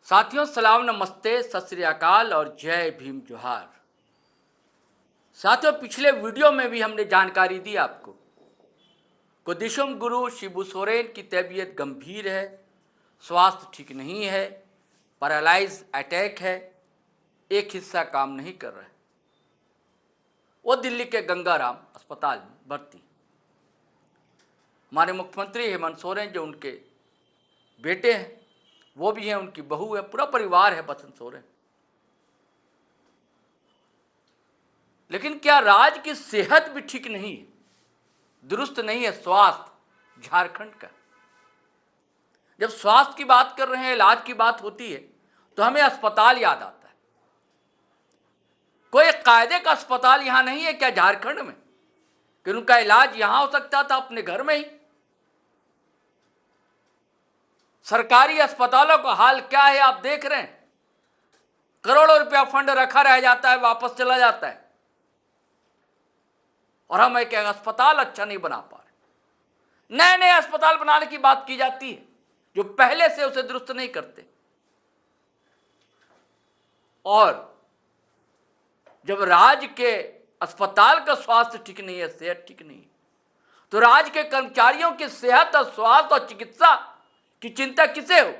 साथियों सलाम नमस्ते सत श्री अकाल और जय भीम जोहार। साथियों पिछले वीडियो में भी हमने जानकारी दी आपको कोदिशुम गुरु शिबू सोरेन की तबीयत गंभीर है, स्वास्थ्य ठीक नहीं है, पैरालाइज अटैक है, एक हिस्सा काम नहीं कर रहा है। वो दिल्ली के गंगाराम अस्पताल में भर्ती। हमारे मुख्यमंत्री हेमंत सोरेन जो उनके बेटे हैं वो भी हैं, उनकी बहू है, पूरा परिवार है बसंत सोरेन। लेकिन क्या राज की सेहत भी ठीक नहीं है, दुरुस्त नहीं है स्वास्थ्य झारखंड का। जब स्वास्थ्य की बात कर रहे हैं, इलाज की बात होती है तो हमें अस्पताल याद आता है। कोई कायदे का अस्पताल यहां नहीं है क्या झारखंड में कि उनका इलाज यहां हो सकता था अपने घर में ही। सरकारी अस्पतालों का हाल क्या है आप देख रहे हैं। करोड़ों रुपया फंड रखा रह जाता है, वापस चला जाता है और हम एक अस्पताल अच्छा नहीं बना पा रहे। नए नए अस्पताल बनाने की बात की जाती है जो पहले से उसे दुरुस्त नहीं करते। और जब राज्य के अस्पताल का स्वास्थ्य ठीक नहीं है, सेहत ठीक नहीं है, तो राज्य के कर्मचारियों की सेहत और स्वास्थ्य और चिकित्सा की चिंता किसे हो।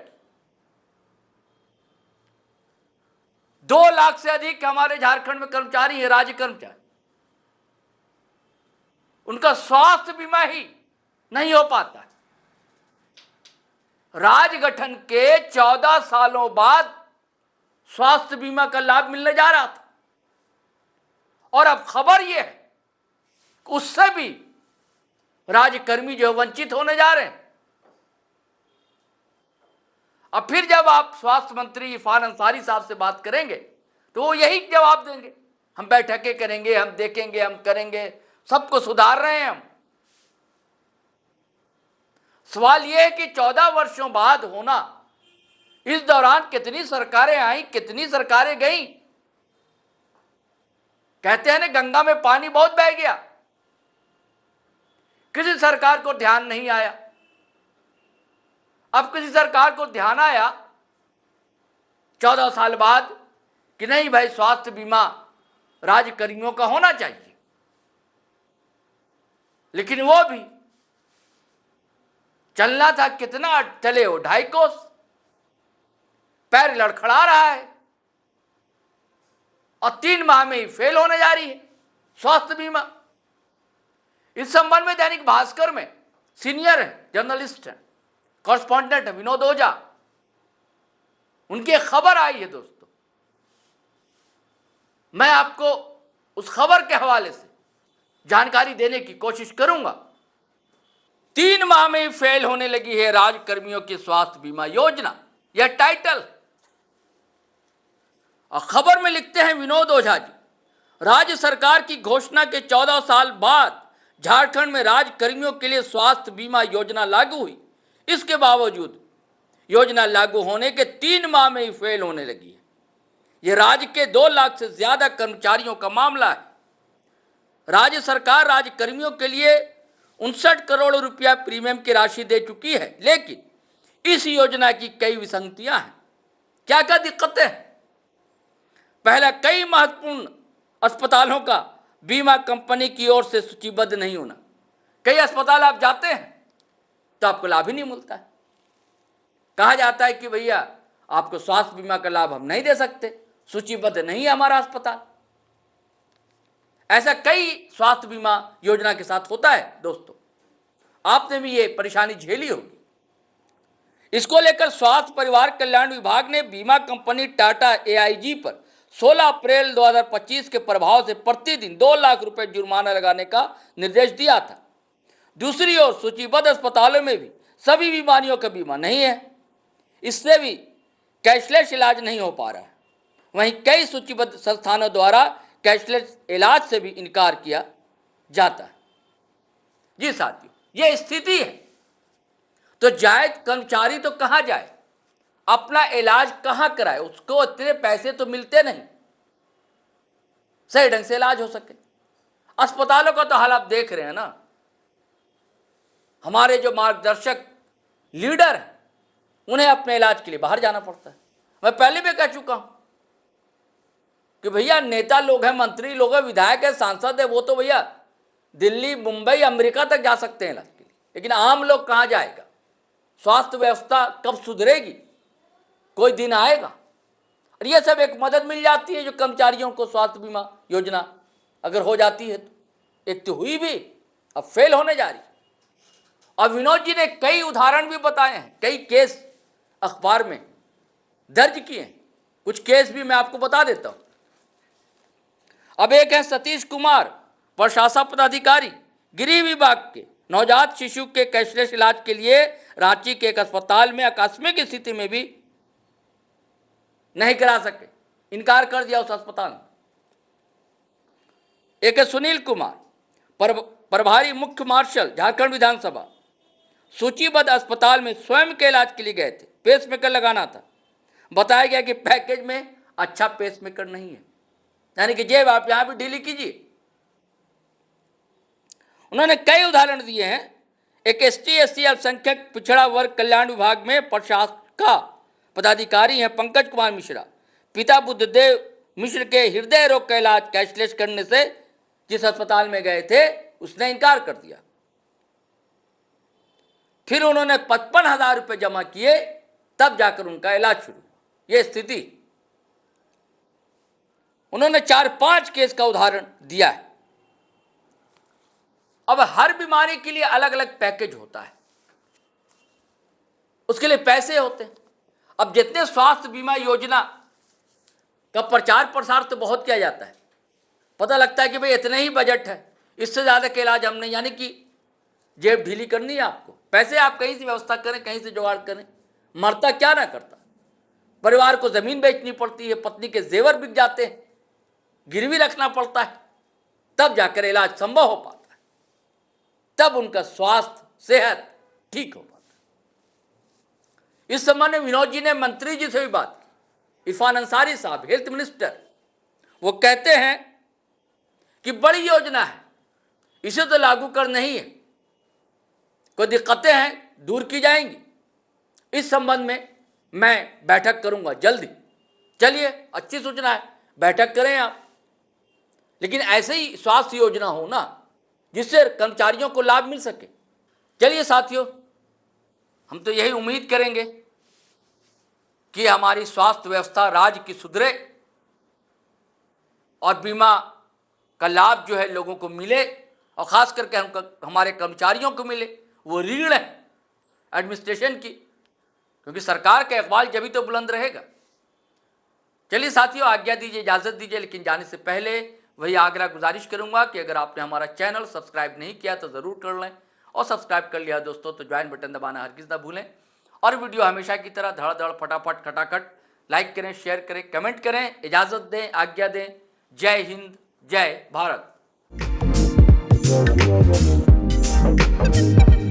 2 लाख से अधिक हमारे झारखंड में कर्मचारी हैं, राज्य कर्मचारी। उनका स्वास्थ्य बीमा ही नहीं हो पाता। राज्य गठन के 14 सालों बाद स्वास्थ्य बीमा का लाभ मिलने जा रहा था और अब खबर यह है कि उससे भी राज्यकर्मी जो वंचित होने जा रहे हैं। अब फिर जब आप स्वास्थ्य मंत्री इरफान अंसारी साहब से बात करेंगे तो वो यही जवाब देंगे, हम बैठकें करेंगे, हम देखेंगे, हम करेंगे, सबको सुधार रहे हैं हम। सवाल यह है कि 14 वर्षों बाद होना, इस दौरान कितनी सरकारें आई, कितनी सरकारें गईं। कहते हैं ना गंगा में पानी बहुत बह गया, किसी सरकार को ध्यान नहीं आया। अब किसी सरकार को ध्यान आया 14 साल बाद कि नहीं भाई स्वास्थ्य बीमा राज्यकर्मियों का होना चाहिए। लेकिन वो भी चलना था, कितना चले हो, 2.5 कोस, पैर लड़खड़ा रहा है और 3 माह में ही फेल होने जा रही है स्वास्थ्य बीमा। इस संबंध में दैनिक भास्कर में सीनियर है, जर्नलिस्ट है, कॉरेस्पॉन्डेंट है विनोद ओझा, उनकी खबर आई है दोस्तों। मैं आपको उस खबर के हवाले से जानकारी देने की कोशिश करूंगा। 3 माह में ही फेल होने लगी है राज्यकर्मियों की स्वास्थ्य बीमा योजना, यह टाइटल। और खबर में लिखते हैं विनोद ओझा जी, राज्य सरकार की घोषणा के 14 साल बाद झारखंड में राज्यकर्मियों के लिए स्वास्थ्य बीमा योजना लागू हुई। इसके बावजूद योजना लागू होने के 3 माह में ही फेल होने लगी है। यह राज्य के 2 लाख से ज्यादा कर्मचारियों का मामला है। राज्य सरकार राज्यकर्मियों के लिए 59 करोड़ रुपया प्रीमियम की राशि दे चुकी है, लेकिन इस योजना की कई विसंगतियां हैं। क्या क्या दिक्कतें हैं। पहला, कई महत्वपूर्ण अस्पतालों का बीमा कंपनी की ओर से सूचीबद्ध नहीं होना। कई अस्पताल आप जाते हैं तो आपको लाभ ही नहीं मिलता है। कहा जाता है कि भैया आपको स्वास्थ्य बीमा का लाभ हम नहीं दे सकते, सूचीबद्ध नहीं है हमारा अस्पताल। ऐसा कई स्वास्थ्य बीमा योजना के साथ होता है दोस्तों, आपने भी ये परेशानी झेली होगी। इसको लेकर स्वास्थ्य परिवार कल्याण विभाग ने बीमा कंपनी टाटा एआईजी पर 16 अप्रैल 2025 के प्रभाव से प्रतिदिन 2 लाख रुपए जुर्माना लगाने का निर्देश दिया था। दूसरी ओर सूचीबद्ध अस्पतालों में भी सभी बीमारियों का बीमा नहीं है, इससे भी कैशलेस इलाज नहीं हो पा रहा है। वहीं कई सूचीबद्ध संस्थानों द्वारा कैशलेस इलाज से भी इनकार किया जाता है। जी साथियों, ये स्थिति है तो जाए कर्मचारी तो कहाँ जाए, अपना इलाज कहाँ कराए। उसको इतने पैसे तो मिलते नहीं सही ढंग से इलाज हो सके। अस्पतालों का तो हाल आप देख रहे हैं ना। हमारे जो मार्गदर्शक लीडर हैं उन्हें अपने इलाज के लिए बाहर जाना पड़ता है। मैं पहले भी कह चुका हूं कि भैया नेता लोग हैं, मंत्री लोग हैं, विधायक है, सांसद है, वो तो भैया दिल्ली, मुंबई, अमेरिका तक जा सकते हैं इलाज के लिए, लेकिन आम लोग कहाँ जाएगा? स्वास्थ्य व्यवस्था कब सुधरेगी? कोई दिन आएगा? और ये सब एक मदद मिल जाती है जो कर्मचारियों को स्वास्थ्य बीमा योजना अगर हो जाती है तो। एक तो हुई भी, अब फेल होने जा रही। और विनोद जी ने कई उदाहरण भी बताए हैं, कई केस अखबार में दर्ज किए हैं। कुछ केस भी मैं आपको बता देता हूं। अब एक है सतीश कुमार, प्रशासन पदाधिकारी, गृह विभाग के, नवजात शिशु के कैशलेस इलाज के लिए रांची के एक अस्पताल में आकस्मिक स्थिति में भी नहीं करा सके, इनकार कर दिया उस अस्पताल ने। एक है सुनील कुमार, प्रभारी मुख्य मार्शल, झारखंड विधानसभा, सूचीबद्ध अस्पताल में स्वयं के इलाज के लिए गए थे, पेसमेकर लगाना था, बताया गया कि पैकेज में अच्छा पेसमेकर नहीं है, यानी कि जेब आप यहां भी ढीली कीजिए। उन्होंने कई उदाहरण दिए हैं। एक ST/SC अल्पसंख्यक पिछड़ा वर्ग कल्याण विभाग में प्रशाखा पदाधिकारी हैं पंकज कुमार मिश्रा, पिता बुद्धदेव मिश्र के हृदय रोग का इलाज कैशलेस करने से जिस अस्पताल में गए थे उसने इनकार कर दिया। फिर उन्होंने 55,000 रुपये जमा किए, तब जाकर उनका इलाज शुरू। यह स्थिति उन्होंने 4-5 केस का उदाहरण दिया है। अब हर बीमारी के लिए अलग अलग पैकेज होता है, उसके लिए पैसे होते हैं। अब जितने स्वास्थ्य बीमा योजना का प्रचार प्रसार तो बहुत किया जाता है, पता लगता है कि भाई इतने ही बजट है, इससे ज़्यादा का इलाज हमने, यानी कि जेब ढीली करनी है आपको। पैसे आप कहीं से व्यवस्था करें, कहीं से जुगाड़ करें, मरता क्या ना करता। परिवार को ज़मीन बेचनी पड़ती है, पत्नी के जेवर बिक जाते हैं, गिरवी रखना पड़ता है, तब जाकर इलाज संभव हो पाता है, तब उनका स्वास्थ्य सेहत ठीक हो पाता है। इस संबंध में विनोद जी ने मंत्री जी से भी बात की, इरफान अंसारी साहब, हेल्थ मिनिस्टर। वो कहते हैं कि बड़ी योजना है, इसे तो लागू कर नहीं है, कोई दिक्कतें हैं दूर की जाएंगी। इस संबंध में मैं बैठक करूंगा जल्दी। चलिए, अच्छी सूचना है, बैठक करें आप, लेकिन ऐसे ही स्वास्थ्य योजना हो ना जिससे कर्मचारियों को लाभ मिल सके। चलिए साथियों, हम तो यही उम्मीद करेंगे कि हमारी स्वास्थ्य व्यवस्था राज्य की सुधरे और बीमा का लाभ जो है लोगों को मिले, और ख़ास करके हमारे कर्मचारियों को मिले। वो रीढ़ है एडमिनिस्ट्रेशन की, क्योंकि सरकार का इकबाल जब ही तो बुलंद रहेगा। चलिए साथियों, आज्ञा दीजिए, इजाज़त दीजिए, लेकिन जाने से पहले वही आग्रह गुजारिश करूंगा कि अगर आपने हमारा चैनल सब्सक्राइब नहीं किया तो ज़रूर कर लें, और सब्सक्राइब कर लिया दोस्तों तो ज्वाइन बटन दबाना हरगिज़ ना भूलें। और वीडियो हमेशा की तरह धड़ धड़ फटाफट खटाखट लाइक करें, शेयर करें, कमेंट करें। इजाज़त दें, आज्ञा दें। जय हिंद, जय भारत।